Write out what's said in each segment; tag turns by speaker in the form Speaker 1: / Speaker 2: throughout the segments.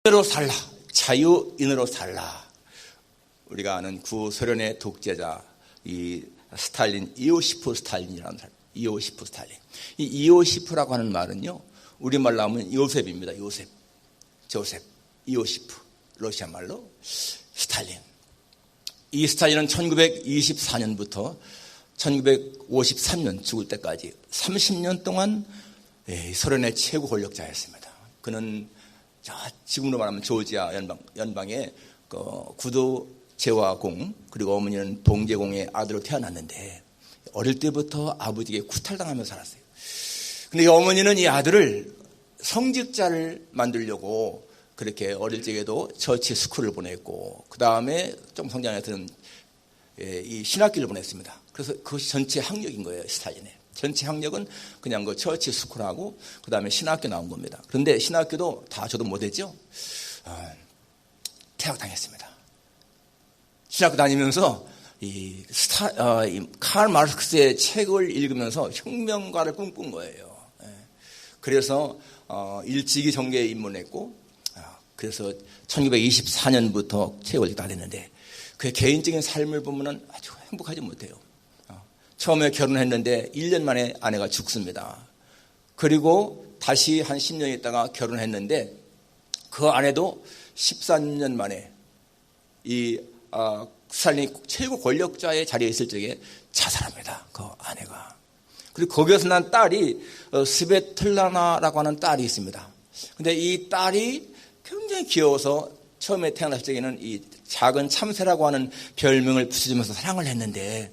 Speaker 1: 인으로 살라. 자유인으로 살라. 우리가 아는 구소련의 독재자 이 스탈린, 이오시프 스탈린이라는 사람. 이오시프 스탈린. 이 이오시프라고 하는 말은요, 우리말로 하면 요셉입니다. 요셉, 조셉, 이오시프. 러시아 말로 스탈린. 이 스탈린은 1924년부터 1953년 죽을 때까지 30년 동안 소련의 최고 권력자였습니다. 그는 지금으로 말하면 조지아 연방의 구도 제화공, 그리고 어머니는 동제공의 아들로 태어났는데 어릴 때부터 아버지에게 구탈당하며 살았어요. 근데 이 어머니는 이 아들을 성직자를 만들려고 그렇게 어릴 적에도 처치 스쿨을 보냈고, 그 다음에 좀 성장해서는 이 신학기를 보냈습니다. 그래서 그것이 전체 학력인 거예요, 스탈린의. 전체 학력은 그냥 그 처치 스쿨하고 그 다음에 신학교 나온 겁니다. 그런데 신학교도 다 저도 못했죠. 퇴학당했습니다. 신학교 다니면서 칼 마르크스의 책을 읽으면서 혁명가를 꿈꾼 거예요. 그래서 일찍이 정계에 입문했고, 그래서 1924년부터 책을 다 됐는데 그의 개인적인 삶을 보면 아주 행복하지 못해요. 처음에 결혼했는데 1년 만에 아내가 죽습니다. 그리고 다시 한 10년 있다가 결혼했는데 그 아내도 13년 만에 이 스탈린이 최고 권력자의 자리에 있을 적에 자살합니다. 그 아내가. 그리고 거기에서 난 딸이 스베틀라나라고 하는 딸이 있습니다. 근데 이 딸이 굉장히 귀여워서 처음에 태어났을 적에는 이 작은 참새라고 하는 별명을 붙여주면서 사랑을 했는데,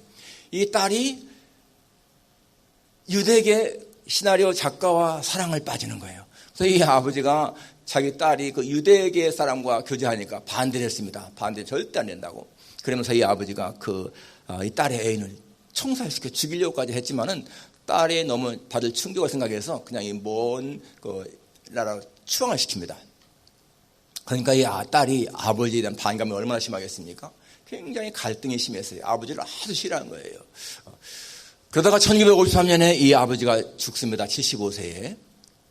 Speaker 1: 이 딸이 유대계 시나리오 작가와 사랑을 빠지는 거예요. 그래서 이 아버지가 자기 딸이 그 유대계 사람과 교제하니까 반대를 했습니다. 반대 절대 안 된다고. 그러면서 이 아버지가 이 딸의 애인을 총살시켜 죽이려고까지 했지만은 딸이 너무 받을 충격을 생각해서 그냥 이 먼 나라 추방을 시킵니다. 그러니까 이 딸이 아버지에 대한 반감이 얼마나 심하겠습니까? 굉장히 갈등이 심했어요. 아버지를 아주 싫어한 거예요. 그러다가 1953년에 이 아버지가 죽습니다. 75세에.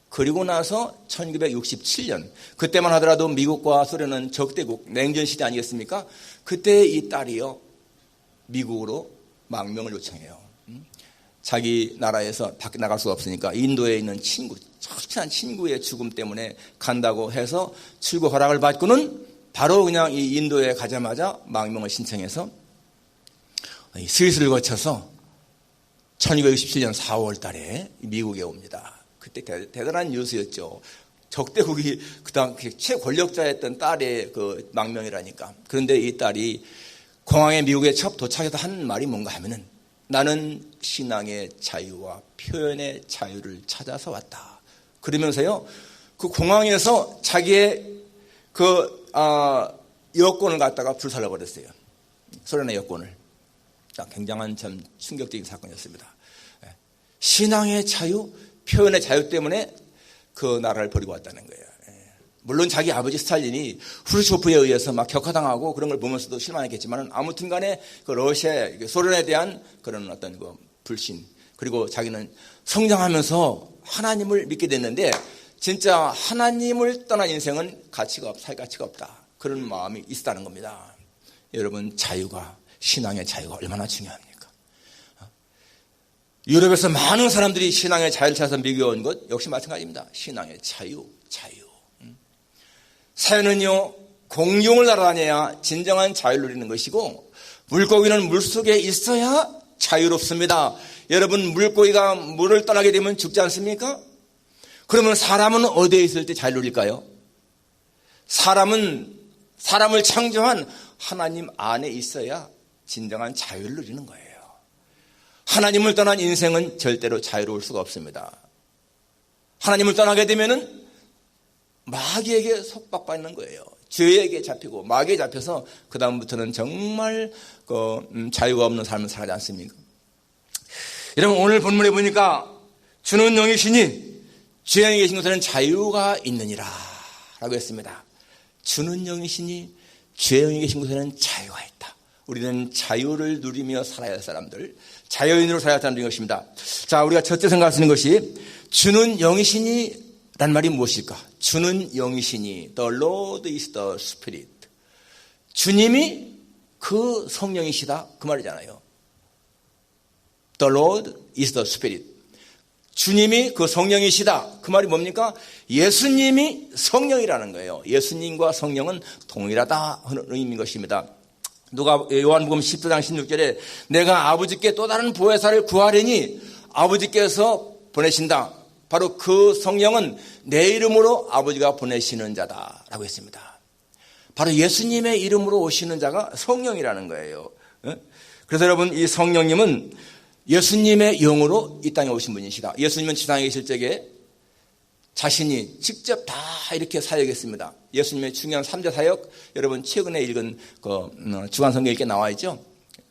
Speaker 1: 그리고 나서 1967년, 그때만 하더라도 미국과 소련은 적대국, 냉전시대 아니겠습니까? 그때 이 딸이요, 미국으로 망명을 요청해요. 자기 나라에서 밖에 나갈 수가 없으니까 인도에 있는 친구, 친한 친구의 죽음 때문에 간다고 해서 출국 허락을 받고는 바로 그냥 이 인도에 가자마자 망명을 신청해서 스위스를 거쳐서 1967년 4월 달에 미국에 옵니다. 그때 대단한 뉴스였죠. 적대국이 그다음 최권력자였던 딸의 그 망명이라니까. 그런데 이 딸이 공항에 미국에 첫 도착해서 한 말이 뭔가 하면은, 나는 신앙의 자유와 표현의 자유를 찾아서 왔다. 그러면서요, 그 공항에서 자기의 여권을 갖다가 불살라버렸어요. 소련의 여권을. 굉장한 참 충격적인 사건이었습니다. 신앙의 자유, 표현의 자유 때문에 그 나라를 버리고 왔다는 거예요. 물론 자기 아버지 스탈린이 후르쇼프에 의해서 막 격하당하고 그런 걸 보면서도 실망했겠지만, 아무튼 간에 그 러시아, 소련에 대한 그런 어떤 그 불신, 그리고 자기는 성장하면서 하나님을 믿게 됐는데 진짜 하나님을 떠난 인생은 살 가치가 없다. 그런 마음이 있었다는 겁니다. 여러분, 자유가, 신앙의 자유가 얼마나 중요합니까? 유럽에서 많은 사람들이 신앙의 자유를 찾아서 미국에 온 것 역시 마찬가지입니다. 신앙의 자유. 사유는요, 공중을 날아다녀야 진정한 자유를 누리는 것이고, 물고기는 물속에 있어야 자유롭습니다. 여러분, 물고기가 물을 떠나게 되면 죽지 않습니까? 그러면 사람은 어디에 있을 때 자유를 누릴까요? 사람을 창조한 하나님 안에 있어야 진정한 자유를 누리는 거예요. 하나님을 떠난 인생은 절대로 자유로울 수가 없습니다. 하나님을 떠나게 되면은 마귀에게 속박받는 거예요. 죄에게 잡히고 마귀에 잡혀서 그 다음부터는 정말 자유가 없는 삶을 살지 않습니까? 여러분, 오늘 본문에 보니까 주는 영이시니 주의 영에 계신 곳에는 자유가 있느니라 라고 했습니다. 주는 영이시니 주의 영에 계신 곳에는 자유가 있다. 우리는 자유를 누리며 살아야 할 사람들, 자유인으로 살아야 할 사람들인 것입니다. 자, 우리가 첫째 생각할 수 있는 것이 주는 영이시니 라는 말이 무엇일까? 주는 영이시니 The Lord is the Spirit. 주님이 그 성령이시다 그 말이잖아요. The Lord is the Spirit. 주님이 그 성령이시다 그 말이 뭡니까? 예수님이 성령이라는 거예요. 예수님과 성령은 동일하다 하는 의미인 것입니다. 요한복음 14장 16절에 내가 아버지께 또 다른 보혜사를 구하려니 아버지께서 보내신다. 바로 그 성령은 내 이름으로 아버지가 보내시는 자다라고 했습니다. 바로 예수님의 이름으로 오시는 자가 성령이라는 거예요. 그래서 여러분 이 성령님은 예수님의 영으로 이 땅에 오신 분이시다. 예수님은 지상에 계실 적에 자신이 직접 다 이렇게 사역했습니다. 예수님의 중요한 3대 사역, 여러분 최근에 읽은 주간성경에 이렇게 나와 있죠.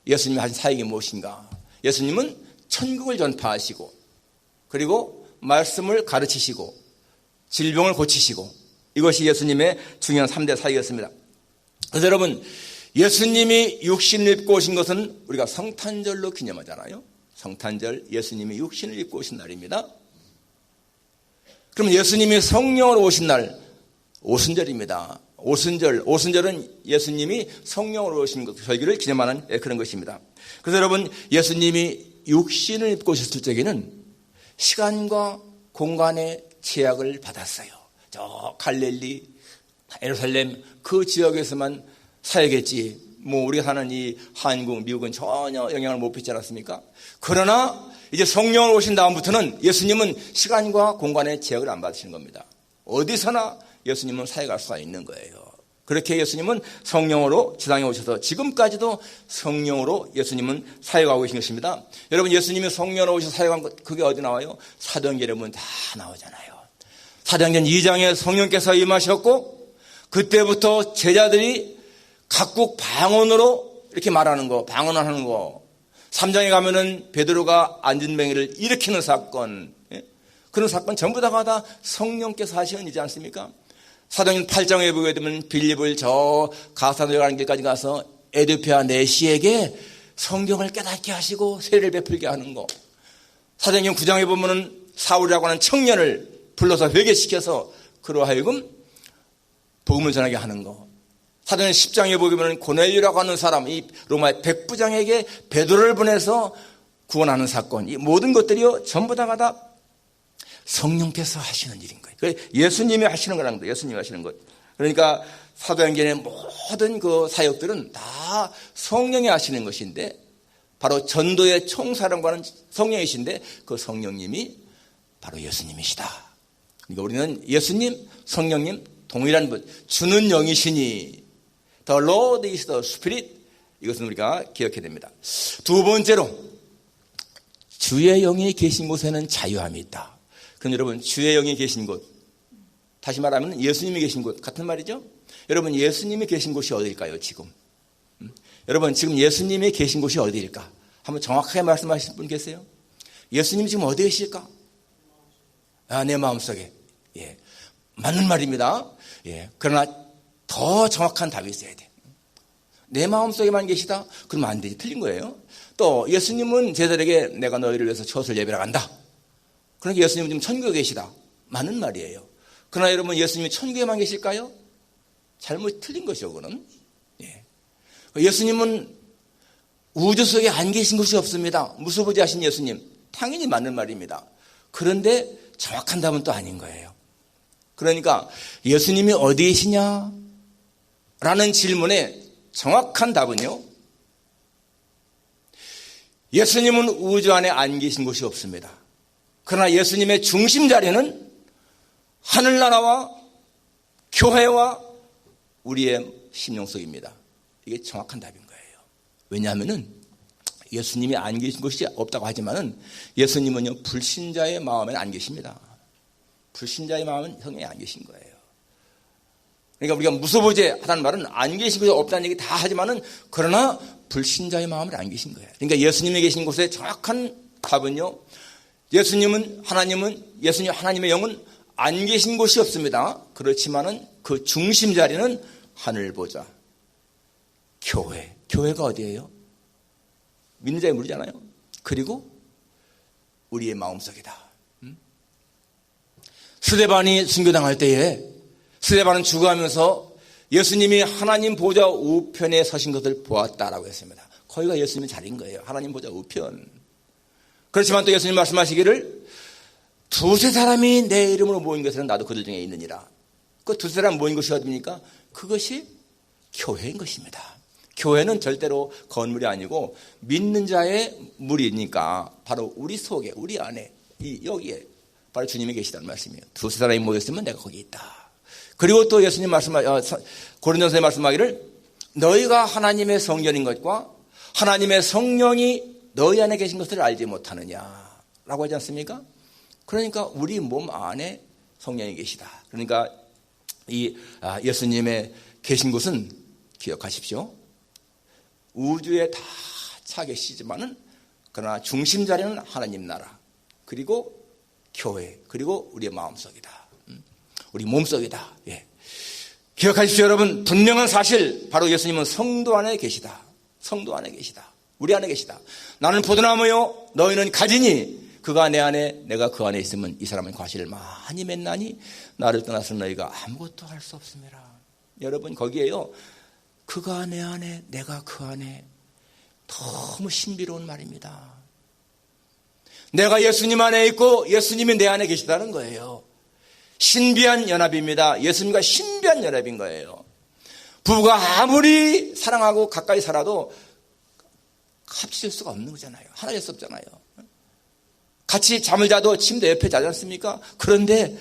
Speaker 1: 예수님이 하신 사역이 무엇인가? 예수님은 천국을 전파하시고 그리고 말씀을 가르치시고 질병을 고치시고 이것이 예수님의 중요한 3대 사역이었습니다. 그래서 여러분 예수님이 육신을 입고 오신 것은 우리가 성탄절로 기념하잖아요. 성탄절 예수님이 육신을 입고 오신 날입니다. 그럼 예수님이 성령으로 오신 날 오순절입니다. 오순절은 예수님이 성령으로 오신 절기를 기념하는 그런 것입니다. 그래서 여러분 예수님이 육신을 입고 오셨을 적에는 시간과 공간의 제약을 받았어요. 저 갈릴리, 예루살렘 그 지역에서만 사역했지 우리가 사는 이 한국, 미국은 전혀 영향을 못 받지 않았습니까? 그러나 이제 성령으로 오신 다음부터는 예수님은 시간과 공간의 제약을 안 받으시는 겁니다. 어디서나 예수님은 사역할 수가 있는 거예요. 그렇게 예수님은 성령으로 지상에 오셔서 지금까지도 성령으로 예수님은 사역하고 계신 것입니다. 여러분 예수님이 성령으로 오셔서 사역한 것 그게 어디 나와요? 사도행전에 보면 다 나오잖아요. 사도행전 2장에 성령께서 임하셨고 그때부터 제자들이 각국 방언으로 이렇게 말하는 거, 방언하는 거. 3장에 가면은 베드로가 안진뱅이를 일으키는 사건, 그런 사건 전부 다가 성령께서 하시는 일이지 않습니까? 사도행전 8장에 보게 되면 빌립을 저 가사도에 가는 길까지 가서 에디오피아 내시에게 성경을 깨닫게 하시고 세례를 베풀게 하는 거. 사도행전 9장에 보면은 사울이라고 하는 청년을 불러서 회개시켜서 그로 하여금 복음을 전하게 하는 거. 사도행전 10장에 보면 고넬료라고 하는 사람, 이 로마의 백부장에게 베드로를 보내서 구원하는 사건, 이 모든 것들이요 전부 다가 성령께서 하시는 일인 거예요. 예수님이 하시는 거라는 거예요. 예수님이 하시는 것. 그러니까 사도행전의 모든 그 사역들은 다 성령이 하시는 것인데 바로 전도의 총사령관은 성령이신데 그 성령님이 바로 예수님이시다. 그러니까 우리는 예수님, 성령님 동일한 분, 주는 영이시니 The Lord is the Spirit. 이것은 우리가 기억해야 됩니다. 두 번째로 주의 영이 계신 곳에는 자유함이 있다. 그럼 여러분 주의 영이 계신 곳, 다시 말하면 예수님이 계신 곳 같은 말이죠. 여러분 예수님이 계신 곳이 어디일까요 지금? 여러분 지금 예수님이 계신 곳이 어디일까? 한번 정확하게 말씀하실 분 계세요? 예수님이 지금 어디에 계실까? 내 마음속에. 예, 맞는 말입니다. 예, 그러나 더 정확한 답이 있어야 돼. 내 마음속에만 계시다? 그러면 안 되지. 틀린 거예요. 또 예수님은 제자들에게 내가 너희를 위해서 처소를 예비하러 간다. 그러니까 예수님은 지금 천국에 계시다. 맞는 말이에요. 그러나 여러분 예수님이 천국에만 계실까요? 잘못 틀린 것이죠. 그거는. 예. 예수님은 우주 속에 안 계신 곳이 없습니다. 무소부지하신 예수님. 당연히 맞는 말입니다. 그런데 정확한 답은 또 아닌 거예요. 그러니까 예수님이 어디에 계시냐? 라는 질문에 정확한 답은요. 예수님은 우주 안에 안 계신 곳이 없습니다. 그러나 예수님의 중심 자리는 하늘나라와 교회와 우리의 심령 속입니다. 이게 정확한 답인 거예요. 왜냐하면은 예수님이 안 계신 곳이 없다고 하지만은 예수님은요 불신자의 마음에는 안 계십니다. 불신자의 마음은 성령이 안 계신 거예요. 그러니까 우리가 무소부재하다는 말은 안 계신 곳이 없다는 얘기 다 하지만은 그러나 불신자의 마음은 안 계신 거예요. 그러니까 예수님이 계신 곳의 정확한 답은요. 예수님 하나님의 영은 안 계신 곳이 없습니다. 그렇지만은 그 중심 자리는 하늘 보좌, 교회. 교회가 어디예요? 믿는 자의 무리잖아요. 그리고 우리의 마음속이다. 스데반이 순교당할 때에 스데반은 죽어가면서 예수님이 하나님 보좌 우편에 서신 것을 보았다라고 했습니다. 거기가 예수님의 자리인 거예요. 하나님 보좌 우편. 그렇지만 또 예수님 말씀하시기를 두세 사람이 내 이름으로 모인 것에는 나도 그들 중에 있느니라. 그 두세 사람 모인 것이 어디입니까? 그것이 교회인 것입니다. 교회는 절대로 건물이 아니고 믿는 자의 무리니까 바로 우리 속에, 우리 안에, 여기에 바로 주님이 계시다는 말씀이에요. 두세 사람이 모였으면 내가 거기 있다. 그리고 또 예수님 고린도서에 말씀하기를 너희가 하나님의 성전인 것과 하나님의 성령이 너희 안에 계신 것을 알지 못하느냐라고 하지 않습니까? 그러니까 우리 몸 안에 성령이 계시다. 그러니까 예수님의 계신 곳은 기억하십시오. 우주에 다 차 계시지만은 그러나 중심 자리는 하나님 나라, 그리고 교회, 그리고 우리의 마음속이다. 우리 몸속이다. 예. 기억하십시오, 여러분. 분명한 사실, 바로 예수님은 성도 안에 계시다. 성도 안에 계시다. 우리 안에 계시다. 나는 포도나무요, 너희는 가지니 그가 내 안에, 내가 그 안에 있으면 이 사람은 과실을 많이 맺나니 나를 떠나서는 너희가 아무것도 할 수 없습니다. 여러분, 거기에요, 그가 내 안에, 내가 그 안에, 너무 신비로운 말입니다. 내가 예수님 안에 있고 예수님이 내 안에 계시다는 거예요. 신비한 연합입니다. 예수님과 신비한 연합인 거예요. 부부가 아무리 사랑하고 가까이 살아도 합칠 수가 없는 거잖아요. 하나 될 수 없잖아요. 같이 잠을 자도 침대 옆에 자지 않습니까? 그런데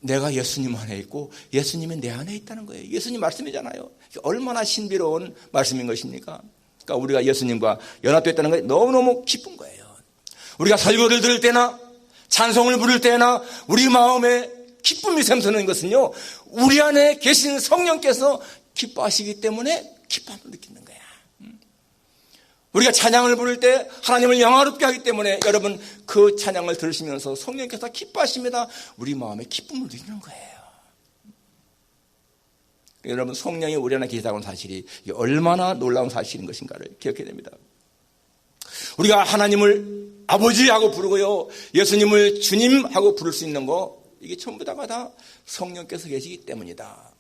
Speaker 1: 내가 예수님 안에 있고 예수님이 내 안에 있다는 거예요. 예수님 말씀이잖아요. 얼마나 신비로운 말씀인 것입니까? 그러니까 우리가 예수님과 연합됐다는 게 너무너무 기쁜 거예요. 우리가 설교를 들을 때나 찬송을 부를 때나 우리 마음에 기쁨이 샘솟는 것은요, 우리 안에 계신 성령께서 기뻐하시기 때문에 기쁨을 느끼는 거야. 우리가 찬양을 부를 때 하나님을 영화롭게 하기 때문에 여러분 그 찬양을 들으시면서 성령께서 기뻐하십니다. 우리 마음에 기쁨을 느끼는 거예요. 여러분, 성령이 우리 안에 계시다고 하는 사실이 얼마나 놀라운 사실인 것인가를 기억해야 됩니다. 우리가 하나님을 아버지하고 부르고요, 예수님을 주님하고 부를 수 있는 거, 이게 전부 다가 성령께서 계시기 때문이다.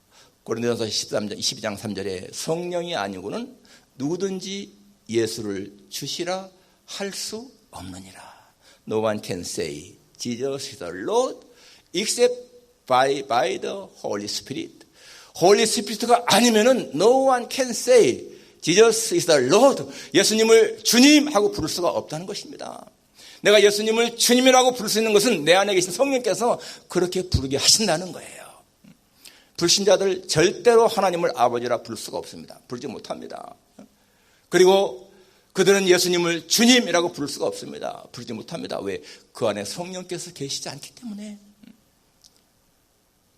Speaker 1: 고린도전서 12장 3절에 성령이 아니고는 누구든지 예수를 주시라 할 수 없느니라. No one can say Jesus is the Lord except by the Holy Spirit. Holy Spirit가 아니면은 no one can say Jesus is the Lord. 예수님을 주님하고 부를 수가 없다는 것입니다. 내가 예수님을 주님이라고 부를 수 있는 것은 내 안에 계신 성령께서 그렇게 부르게 하신다는 거예요. 불신자들 절대로 하나님을 아버지라 부를 수가 없습니다. 부르지 못합니다. 그리고 그들은 예수님을 주님이라고 부를 수가 없습니다. 부르지 못합니다. 왜? 그 안에 성령께서 계시지 않기 때문에.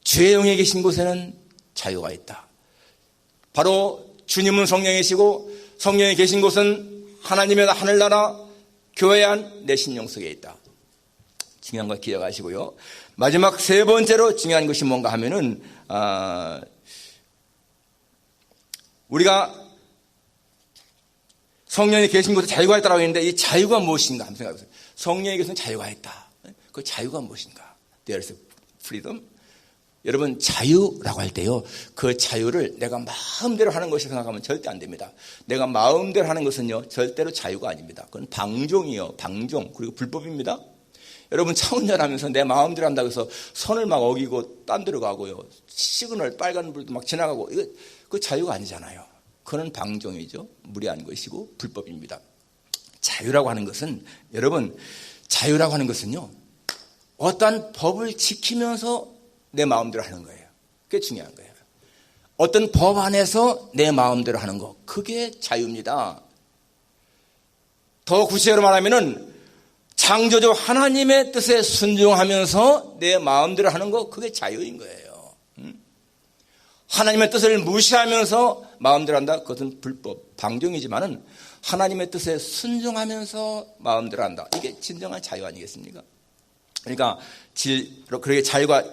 Speaker 1: 주의 영에 계신 곳에는 자유가 있다. 바로 주님은 성령이시고 성령이 계신 곳은 하나님의 하늘나라 교회 안 내 심령 속에 있다. 중요한 거 기억하시고요. 마지막 세 번째로 중요한 것이 뭔가 하면은 우리가 성령이 계신 곳에 자유가 있다고 했는데 이 자유가 무엇인가 한번 생각해 보세요. 성령이 계신 자유가 있다. 그 자유가 무엇인가? There is freedom. 여러분, 자유라고 할 때요, 그 자유를 내가 마음대로 하는 것이 생각하면 절대 안 됩니다. 내가 마음대로 하는 것은요, 절대로 자유가 아닙니다. 그건 방종이요, 방종. 그리고 불법입니다. 여러분, 차 운전하면서 내 마음대로 한다고 해서 선을 막 어기고 딴 데로 가고요, 시그널 빨간불도 막 지나가고, 이거 그 자유가 아니잖아요. 그건 방종이죠. 무례한 것이고 불법입니다. 자유라고 하는 것은, 여러분, 자유라고 하는 것은요, 어떠한 법을 지키면서 내 마음대로 하는 거예요. 그게 중요한 거예요. 어떤 법 안에서 내 마음대로 하는 거, 그게 자유입니다. 더 구체적으로 말하면은 창조주 하나님의 뜻에 순종하면서 내 마음대로 하는 거, 그게 자유인 거예요. 하나님의 뜻을 무시하면서 마음대로 한다, 그것은 불법, 방종이지만은 하나님의 뜻에 순종하면서 마음대로 한다, 이게 진정한 자유 아니겠습니까? 그러니까 그렇게 자유가,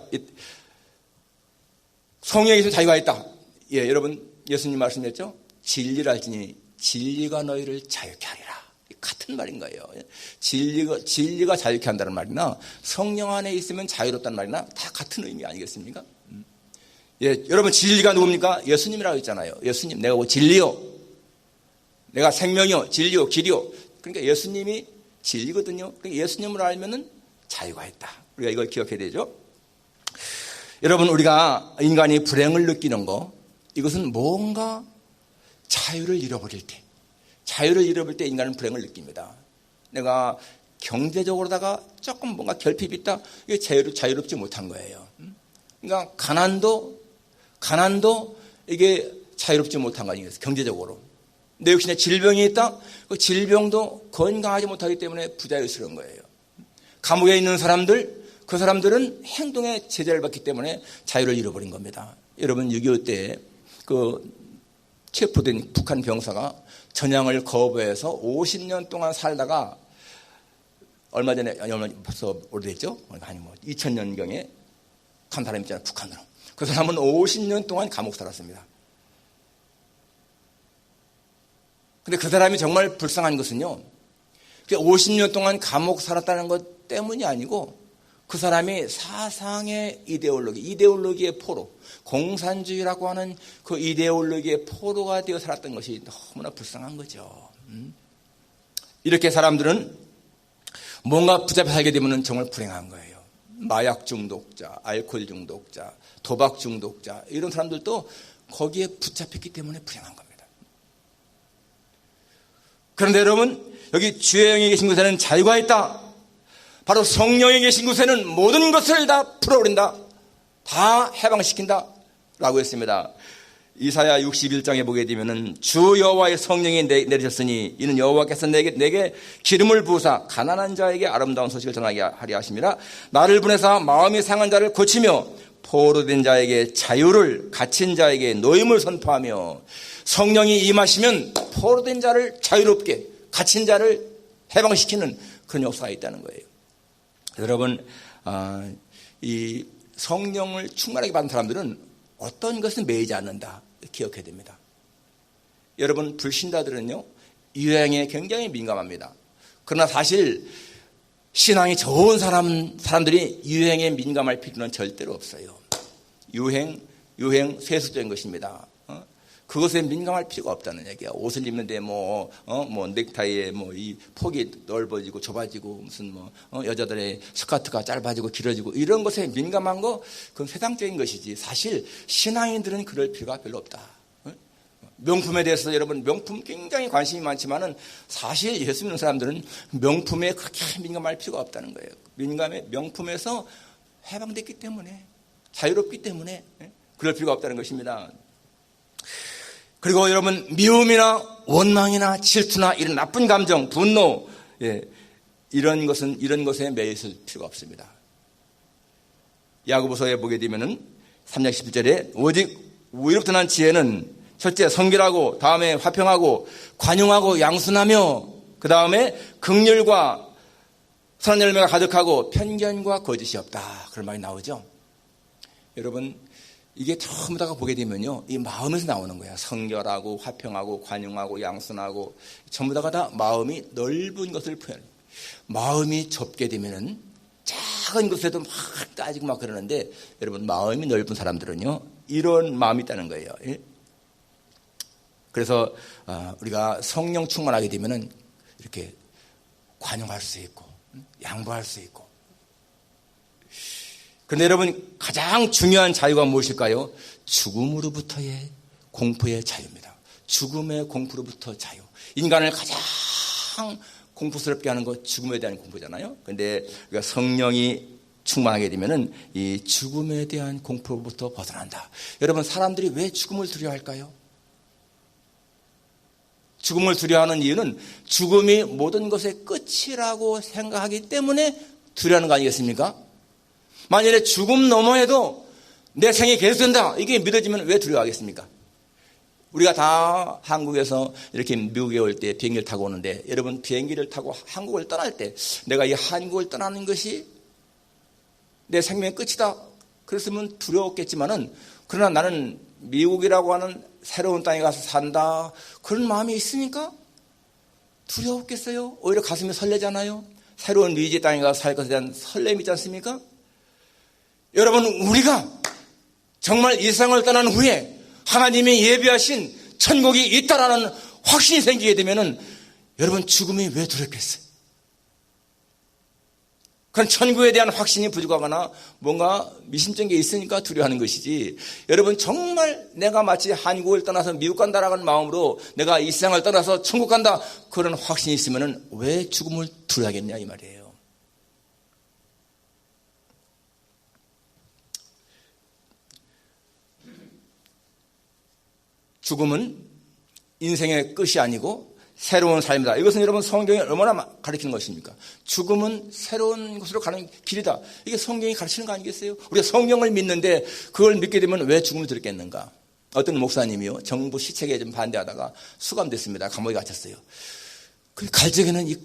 Speaker 1: 성령에 있으면 자유가 있다. 예, 여러분, 예수님 말씀했죠? 진리를 알지니 진리가 너희를 자유케 하리라. 같은 말인 거예요. 진리가 자유케 한다는 말이나 성령 안에 있으면 자유롭다는 말이나 다 같은 의미 아니겠습니까? 예, 여러분 진리가 누굽니까? 예수님이라고 했잖아요. 예수님, 내가 진리요, 내가 생명이요, 진리요, 길이요. 그러니까 예수님이 진리거든요. 그러니까 예수님을 알면은 자유가 있다. 우리가 이걸 기억해야 되죠. 여러분, 우리가 인간이 불행을 느끼는 거, 이것은 뭔가 자유를 잃어버릴 때 인간은 불행을 느낍니다. 내가 경제적으로다가 조금 뭔가 결핍이 있다, 이게 자유롭지 못한 거예요. 그러니까 가난도 이게 자유롭지 못한 거 아니겠어요? 경제적으로. 내 역시 질병이 있다, 그 질병도 건강하지 못하기 때문에 부자유스러운 거예요. 감옥에 있는 사람들, 그 사람들은 행동에 제재를 받기 때문에 자유를 잃어버린 겁니다. 여러분, 6.25 때 체포된 북한 병사가 전향을 거부해서 50년 동안 살다가 얼마 전에, 벌써 오래됐죠? 아니 2000년경에 간 사람 있잖아요, 북한으로. 그 사람은 50년 동안 감옥 살았습니다. 근데 그 사람이 정말 불쌍한 것은요, 50년 동안 감옥 살았다는 것 때문이 아니고 그 사람이 사상의 이데올로기의 포로, 공산주의라고 하는 그 이데올로기의 포로가 되어 살았던 것이 너무나 불쌍한 거죠. 이렇게 사람들은 뭔가 붙잡혀 살게 되면 정말 불행한 거예요. 마약 중독자, 알코올 중독자, 도박 중독자, 이런 사람들도 거기에 붙잡혔기 때문에 불행한 겁니다. 그런데 여러분, 여기 주의 영에 계신 곳에는 자유가 있다. 바로 성령에 계신 곳에는 모든 것을 다 풀어버린다, 다 해방시킨다 라고 했습니다. 이사야 61장에 보게 되면은 주 여호와의 성령이 내리셨으니 이는 여호와께서 내게 기름을 부으사 가난한 자에게 아름다운 소식을 전하게 하려 하심이라. 나를 보내사 마음이 상한 자를 고치며 포로된 자에게 자유를, 갇힌 자에게 노임을 선포하며. 성령이 임하시면 포로된 자를 자유롭게, 갇힌 자를 해방시키는 그런 역사가 있다는 거예요. 여러분, 이 성령을 충만하게 받은 사람들은 어떤 것은 매이지 않는다, 기억해야 됩니다. 여러분, 불신자들은요, 유행에 굉장히 민감합니다. 그러나 사실 신앙이 좋은 사람들이 유행에 민감할 필요는 절대로 없어요. 유행 세속적인 것입니다. 그것에 민감할 필요가 없다는 얘기야. 옷을 입는데 넥타이에 이 폭이 넓어지고 좁아지고 무슨 여자들의 스커트가 짧아지고 길어지고 이런 것에 민감한 거, 그건 세상적인 것이지 사실 신앙인들은 그럴 필요가 별로 없다. 명품에 대해서 여러분, 명품 굉장히 관심이 많지만은 사실 예수 믿는 사람들은 명품에 그렇게 민감할 필요가 없다는 거예요. 명품에서 해방됐기 때문에, 자유롭기 때문에 그럴 필요가 없다는 것입니다. 그리고 여러분, 미움이나 원망이나 질투나 이런 나쁜 감정, 분노, 이런 것에 매여 있을 필요가 없습니다. 야고보서에 보게 되면은 3장 11절에 오직 위로부터 난 지혜는 첫째 성결하고, 다음에 화평하고, 관용하고, 양순하며, 그 다음에 긍휼과 선한 열매가 가득하고 편견과 거짓이 없다, 그런 말이 나오죠. 여러분, 이게 전부 다가 보게 되면요, 이 마음에서 나오는 거야. 성결하고 화평하고 관용하고 양순하고, 전부 다가 다 마음이 넓은 것을 표현해요. 마음이 좁게 되면은 작은 것에도 막 따지고 막 그러는데, 여러분, 마음이 넓은 사람들은요, 이런 마음이 있다는 거예요. 그래서 우리가 성령 충만하게 되면은 이렇게 관용할 수 있고 양보할 수 있고. 그런데 여러분, 가장 중요한 자유가 무엇일까요? 죽음으로부터의 공포의 자유입니다. 죽음의 공포로부터 자유. 인간을 가장 공포스럽게 하는 것, 죽음에 대한 공포잖아요. 그런데 우리가 성령이 충만하게 되면은 이 죽음에 대한 공포로부터 벗어난다. 여러분, 사람들이 왜 죽음을 두려워할까요? 죽음을 두려워하는 이유는 죽음이 모든 것의 끝이라고 생각하기 때문에 두려워하는 거 아니겠습니까? 만약에 죽음 너머에도 내 생이 계속된다, 이게 믿어지면 왜 두려워하겠습니까? 우리가 다 한국에서 이렇게 미국에 올 때 비행기를 타고 오는데, 여러분, 비행기를 타고 한국을 떠날 때 내가 이 한국을 떠나는 것이 내 생명의 끝이다, 그랬으면 두려웠겠지만은, 그러나 나는 미국이라고 하는 새로운 땅에 가서 산다, 그런 마음이 있으니까 두려웠겠어요? 오히려 가슴이 설레잖아요. 새로운 미지의 땅에 가서 살 것에 대한 설렘이 있지 않습니까? 여러분, 우리가 정말 이 세상을 떠난 후에 하나님이 예비하신 천국이 있다라는 확신이 생기게 되면은 여러분, 죽음이 왜 두렵겠어요? 그건 천국에 대한 확신이 부족하거나 뭔가 미심쩍은 게 있으니까 두려워하는 것이지, 여러분 정말 내가 마치 한국을 떠나서 미국 간다라는 마음으로 내가 이 세상을 떠나서 천국 간다 그런 확신이 있으면 왜 죽음을 두려워하겠냐 이 말이에요. 죽음은 인생의 끝이 아니고 새로운 삶이다. 이것은 여러분 성경이 얼마나 가르치는 것입니까? 죽음은 새로운 곳으로 가는 길이다. 이게 성경이 가르치는 거 아니겠어요? 우리가 성경을 믿는데 그걸 믿게 되면 왜 죽음을 두렵겠는가? 어떤 목사님이요, 정부 시책에 좀 반대하다가 수감됐습니다. 감옥에 갇혔어요. 그 갈 적에는 이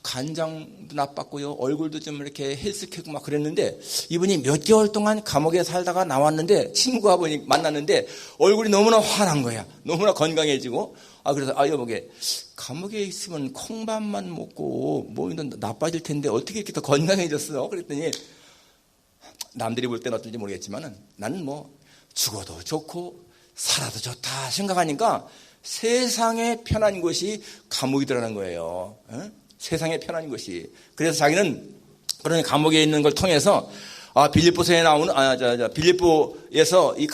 Speaker 1: 간장도 나빴고요, 얼굴도 좀 이렇게 헬스케고 막 그랬는데, 이분이 몇 개월 동안 감옥에 살다가 나왔는데 친구가 만났는데 얼굴이 너무나 환한 거야. 너무나 건강해지고. 그래서 여보게, 감옥에 있으면 콩밥만 먹고 뭐 나빠질 텐데 어떻게 이렇게 더 건강해졌어? 그랬더니 남들이 볼 때는 어떤지 모르겠지만은 나는 뭐 죽어도 좋고 살아도 좋다 생각하니까 세상에 편한 것이 감옥이더라는 거예요. 세상에 편한 것이. 그래서 자기는 그런 감옥에 있는 걸 통해서 빌립보서에 나오는 빌립보에서 이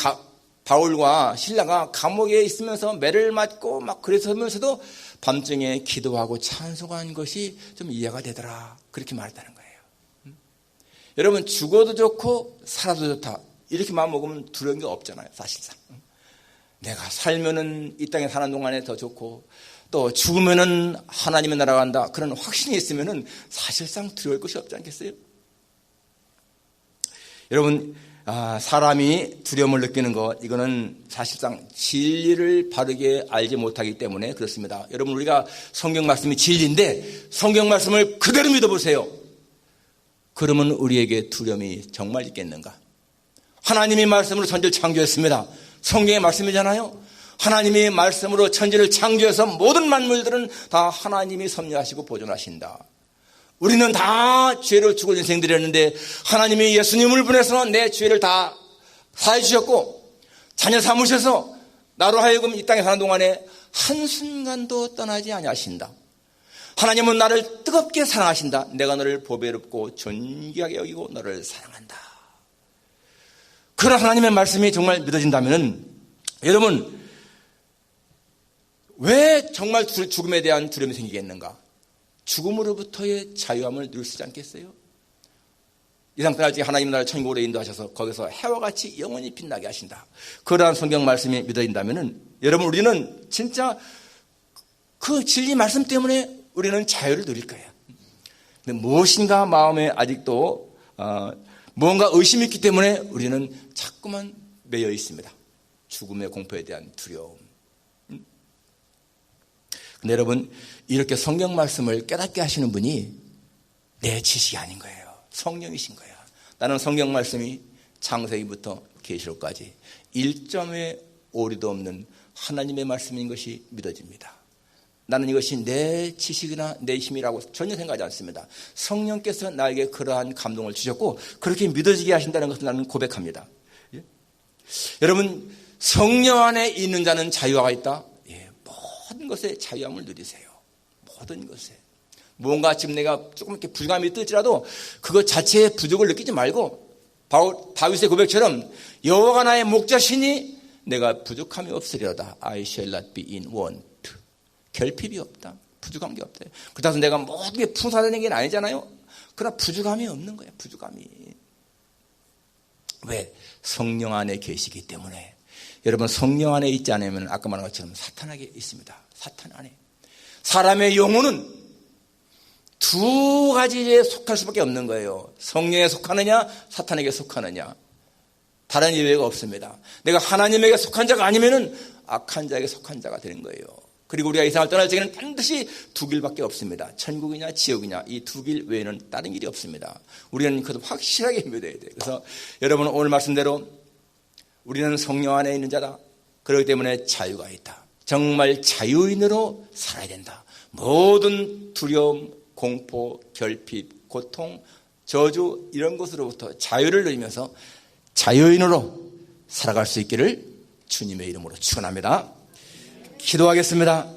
Speaker 1: 바울과 실라가 감옥에 있으면서 매를 맞고 막 그래서면서도 밤중에 기도하고 찬송한 것이 좀 이해가 되더라. 그렇게 말했다는 거예요. 여러분, 죽어도 좋고 살아도 좋다 이렇게 마음 먹으면 두려운 게 없잖아요. 사실상 내가 살면은 이 땅에 사는 동안에 더 좋고 또 죽으면은 하나님의 나라 간다 그런 확신이 있으면은 사실상 두려울 것이 없지 않겠어요? 여러분, 사람이 두려움을 느끼는 것, 이거는 사실상 진리를 바르게 알지 못하기 때문에 그렇습니다. 여러분, 우리가 성경 말씀이 진리인데 성경 말씀을 그대로 믿어보세요. 그러면 우리에게 두려움이 정말 있겠는가? 하나님이 말씀으로 천지를 창조했습니다. 성경의 말씀이잖아요. 하나님이 말씀으로 천지를 창조해서 모든 만물들은 다 하나님이 섭리하시고 보존하신다. 우리는 다 죄를 죽을 인생들이었는데 하나님이 예수님을 보내서 내 죄를 다 사해 주셨고 자녀 삼으셔서 나로 하여금 이 땅에 사는 동안에 한순간도 떠나지 아니하신다. 하나님은 나를 뜨겁게 사랑하신다. 내가 너를 보배롭고 존귀하게 여기고 너를 사랑한다. 그런 하나님의 말씀이 정말 믿어진다면 여러분, 왜 정말 죽음에 대한 두려움이 생기겠는가? 죽음으로부터의 자유함을 누릴 수 있지 않겠어요? 이 상태 날 적에 하나님 나라를 천국으로 인도하셔서 거기서 해와 같이 영원히 빛나게 하신다. 그러한 성경 말씀이 믿어진다면 여러분, 우리는 진짜 그 진리 말씀 때문에 우리는 자유를 누릴 거예요. 근데 무엇인가 마음에 아직도 뭔가 의심이 있기 때문에 우리는 자꾸만 매여 있습니다. 죽음의 공포에 대한 두려움. 근데 여러분, 이렇게 성경 말씀을 깨닫게 하시는 분이 내 지식이 아닌 거예요. 성령이신 거예요. 나는 성경 말씀이 창세기부터 계시록까지 1점의 오류도 없는 하나님의 말씀인 것이 믿어집니다. 나는 이것이 내 지식이나 내 힘이라고 전혀 생각하지 않습니다. 성령께서 나에게 그러한 감동을 주셨고 그렇게 믿어지게 하신다는 것을 나는 고백합니다. 예? 여러분, 성령 안에 있는 자는 자유가 있다. 모든 것에 자유함을 누리세요. 모든 것에. 뭔가 지금 내가 조금 이렇게 부족함이 있을지라도 그것 자체의 부족을 느끼지 말고 다윗의 고백처럼 여호와가 나의 목자시니 내가 부족함이 없으리로다. I shall not be in want. 결핍이 없다. 부족한 게 없다. 그렇다고 내가 모든 게 풍성하다는 얘기는 아니잖아요. 그러나 부족함이 없는 거예요. 부족함이. 왜? 성령 안에 계시기 때문에. 여러분, 성령 안에 있지 않으면 아까 말한 것처럼 사탄에게 있습니다. 사탄 안에. 사람의 영혼은 두 가지에 속할 수밖에 없는 거예요. 성령에 속하느냐, 사탄에게 속하느냐. 다른 예외가 없습니다. 내가 하나님에게 속한 자가 아니면은 악한 자에게 속한 자가 되는 거예요. 그리고 우리가 이 세상을 떠날 적에는 반드시 두 길밖에 없습니다. 천국이냐 지옥이냐, 이 두 길 외에는 다른 길이 없습니다. 우리는 그것을 확실하게 믿어야 돼요. 그래서 여러분, 오늘 말씀대로 우리는 성령 안에 있는 자다. 그렇기 때문에 자유가 있다. 정말 자유인으로 살아야 된다. 모든 두려움, 공포, 결핍, 고통, 저주 이런 것으로부터 자유를 누리면서 자유인으로 살아갈 수 있기를 주님의 이름으로 축원합니다. 기도하겠습니다.